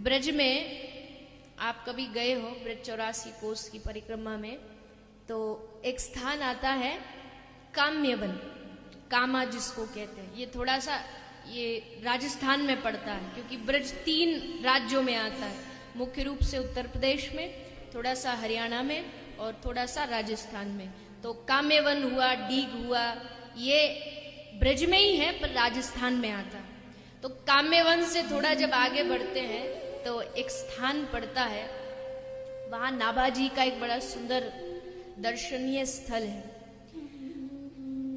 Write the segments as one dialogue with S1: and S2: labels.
S1: ब्रज में आप कभी गए हो ब्रज 84 कोस की परिक्रमा में, तो एक स्थान आता है काम्यवन, कामा जिसको कहते हैं। ये थोड़ा सा ये राजस्थान में पड़ता है, क्योंकि ब्रज 3 राज्यों में आता है, मुख्य रूप से उत्तर प्रदेश में, थोड़ा सा हरियाणा में और थोड़ा सा राजस्थान में। तो काम्यवन हुआ, डीग हुआ, ये ब्रज में ही है पर राजस्थान में आता है। तो काम्यवन से थोड़ा जब आगे बढ़ते हैं तो एक स्थान पड़ता है, वहां नाभाजी का एक बड़ा सुंदर दर्शनीय स्थल है।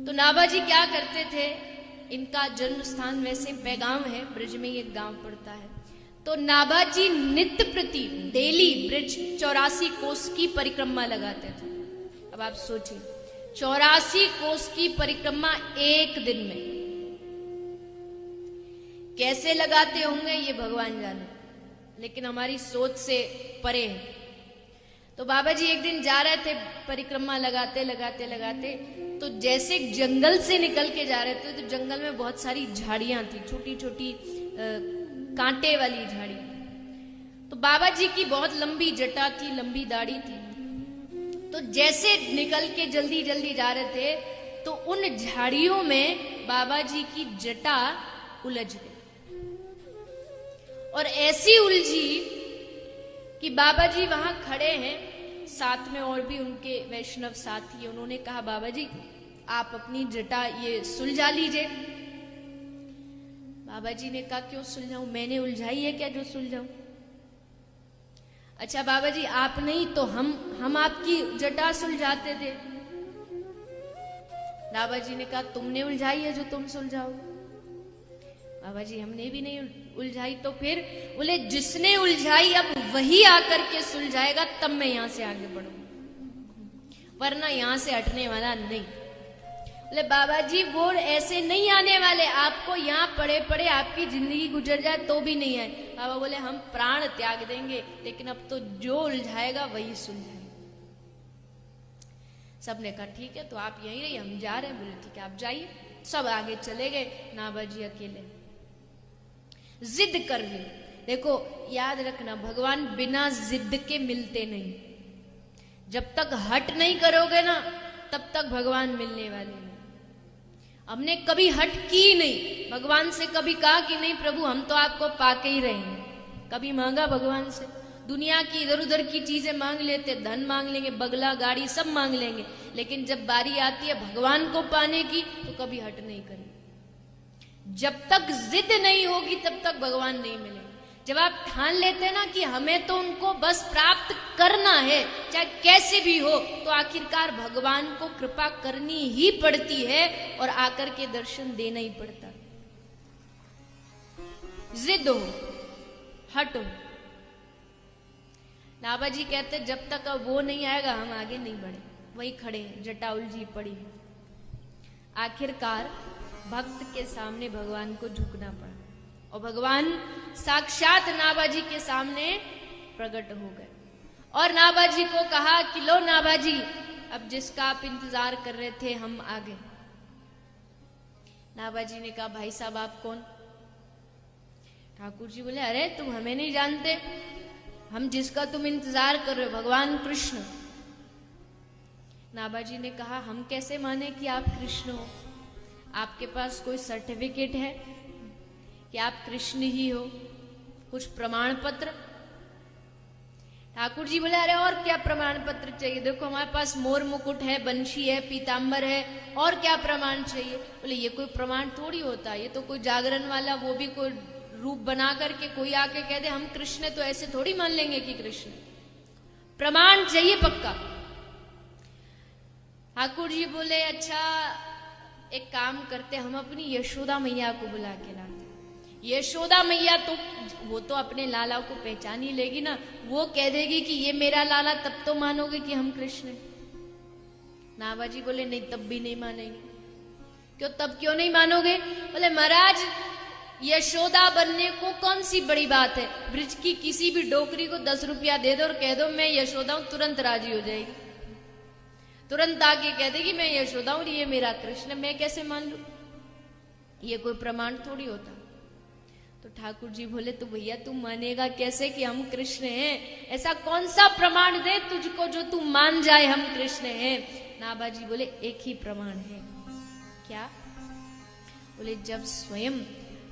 S1: तो नाभाजी क्या करते थे, इनका जन्म स्थान वैसे पैगाम है, ब्रज में एक गांव पड़ता है। तो नाभाजी नित्य प्रति डेली ब्रज 84 कोस की परिक्रमा लगाते थे। अब आप सोचिए 84 कोस की परिक्रमा एक दिन में कैसे लगाते होंगे ये भगवान जाने, लेकिन हमारी सोच से परे है। तो बाबा जी एक दिन जा रहे थे परिक्रमा लगाते लगाते लगाते, तो जैसे जंगल से निकल के जा रहे थे तो जंगल में बहुत सारी झाड़ियां थी, छोटी छोटी कांटे वाली झाड़ी। तो बाबा जी की बहुत लंबी जटा थी, लंबी दाढ़ी थी। तो जैसे निकल के जल्दी जल्दी जा रहे थे तो उन झाड़ियों में बाबा जी की जटा उलझ गई, और ऐसी उलझी कि बाबा जी वहां खड़े हैं, साथ में और भी उनके वैष्णव साथी। उन्होंने कहा बाबा जी आप अपनी जटा ये सुलझा लीजिए। बाबा जी ने कहा क्यों सुलझाऊं, मैंने उलझाई है क्या जो सुलझाऊं? अच्छा बाबा जी आप नहीं तो हम आपकी जटा सुलझाते थे। बाबा जी ने कहा तुमने उलझाई है जो तुम सुलझाओ। बाबा जी हमने भी नहीं उलझाई। तो फिर बोले जिसने उलझाई अब वही आकर के सुलझाएगा, तब मैं यहां से आगे बढ़ूंगा, वरना यहां से हटने वाला नहीं। बोले बाबा जी वो ऐसे नहीं आने वाले, आपको यहां पड़े पड़े आपकी जिंदगी गुजर जाए तो भी नहीं आए। बाबा बोले हम प्राण त्याग देंगे, लेकिन अब तो जो उलझाएगा वही सुलझाएगा। सबने कहा ठीक है तो आप यहीं रहिए, हम जा रहे हैं। बोले ठीक है आप जाइए। सब आगे चले गए, नाभा जी अकेले जिद कर ली। देखो याद रखना भगवान बिना जिद के मिलते नहीं। जब तक हट नहीं करोगे ना तब तक भगवान मिलने वाले नहीं। हमने कभी हट की नहीं, भगवान से कभी कहा कि नहीं प्रभु हम तो आपको पाके ही रहेंगे। कभी मांगा भगवान से? दुनिया की इधर उधर की चीजें मांग लेते, धन मांग लेंगे, बगला गाड़ी सब मांग लेंगे, लेकिन जब बारी आती है भगवान को पाने की तो कभी हट नहीं करेंगे। जब तक जिद नहीं होगी तब तक भगवान नहीं मिलेंगे। जब आप ठान लेते हैं ना कि हमें तो उनको बस प्राप्त करना है चाहे कैसे भी हो, तो आखिरकार भगवान को कृपा करनी ही पड़ती है और आकर के दर्शन देना ही पड़ता है। जिद हो, हटो। नाभा जी कहते जब तक अब वो नहीं आएगा हम आगे नहीं बढ़े। वही खड़े हैं, जटा उलझी पड़ी है। आखिरकार भक्त के सामने भगवान को झुकना पड़ा और भगवान साक्षात नाभा जी के सामने प्रकट हो गए और नाभा जी को कहा कि लो नाभा जी अब जिसका आप इंतजार कर रहे थे हम आ गए। नाभा जी ने कहा भाई साहब आप कौन? ठाकुर जी बोले अरे तुम हमें नहीं जानते, हम जिसका तुम इंतजार कर रहे हो भगवान कृष्ण। नाभा जी ने कहा हम कैसे माने कि आप कृष्ण हो? आपके पास कोई सर्टिफिकेट है कि आप कृष्ण ही हो? कुछ प्रमाण पत्र? ठाकुर जी बोले अरे और क्या प्रमाण पत्र चाहिए? देखो हमारे पास मोर मुकुट है, बंशी है, पीतांबर है, और क्या प्रमाण चाहिए? बोले ये कोई प्रमाण थोड़ी होता है, ये तो कोई जागरण वाला वो भी कोई रूप बना करके कोई आके कह दे हम कृष्ण, तो ऐसे थोड़ी मान लेंगे कि कृष्ण। प्रमाण चाहिए पक्का। ठाकुर जी बोले अच्छा एक काम करते, हम अपनी यशोदा मैया को बुला के लाते। यशोदा मैया तो वो तो अपने लाला को पहचान ही लेगी ना, वो कह देगी कि ये मेरा लाला, तब तो मानोगे कि हम कृष्ण हैं। नाभा जी बोले नहीं तब भी नहीं मानेंगे। क्यों? तब क्यों नहीं मानोगे? बोले महाराज यशोदा बनने को कौन सी बड़ी बात है? ब्रिज की किसी भी डोकरी को 10 रुपया दे दो और कह दो मैं यशोदा हूं, तुरंत राजी हो जाएगी। तुरंत आके कह देगी मैं यशोदा हूं, ये मेरा कृष्ण, मैं कैसे मान लू? ये कोई प्रमाण थोड़ी होता। तो ठाकुर जी बोले तो भैया तू मानेगा कैसे कि हम कृष्ण हैं? ऐसा कौन सा प्रमाण दे तुझको जो तू मान जाए हम कृष्ण हैं? नाभाजी बोले एक ही प्रमाण है। क्या? बोले जब स्वयं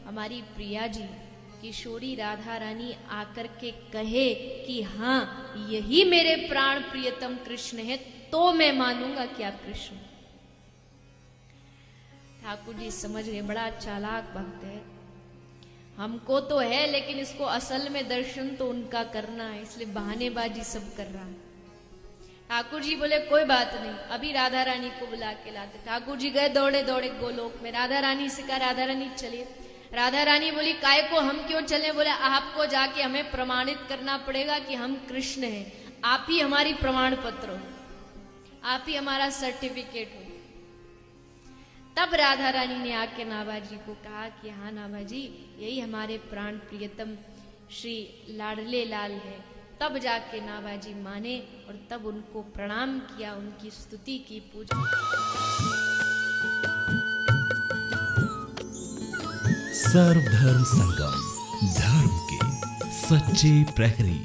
S1: हमारी प्रिया जी किशोरी राधा रानी आकर के कहे कि हाँ यही मेरे प्राण प्रियतम कृष्ण है, तो मैं मानूंगा कि आप कृष्ण। ठाकुर जी समझ गए बड़ा चालाक भक्त है, हमको तो है लेकिन इसको असल में दर्शन तो उनका करना है, इसलिए बहानेबाजी सब कर रहा है। ठाकुर जी बोले कोई बात नहीं, अभी राधा रानी को बुला के लाते। ठाकुर जी गए दौड़े दौड़े गोलोक में, राधा रानी से कहा राधा रानी चलिए। राधा रानी बोली काय को, हम क्यों चले? बोले आपको जाके हमें प्रमाणित करना पड़ेगा कि हम कृष्ण हैं, आप ही हमारी प्रमाण पत्र हो, आप ही हमारा सर्टिफिकेट हो। तब राधा रानी ने आके नाभाजी को कहा कि हाँ नाभाजी यही हमारे प्राण प्रियतम श्री लाडले लाल है। तब जाके नाभाजी माने और तब उनको प्रणाम किया, उनकी स्तुति की, पूजा।
S2: सर्वधर्म संगम, धर्म के सच्चे प्रहरी।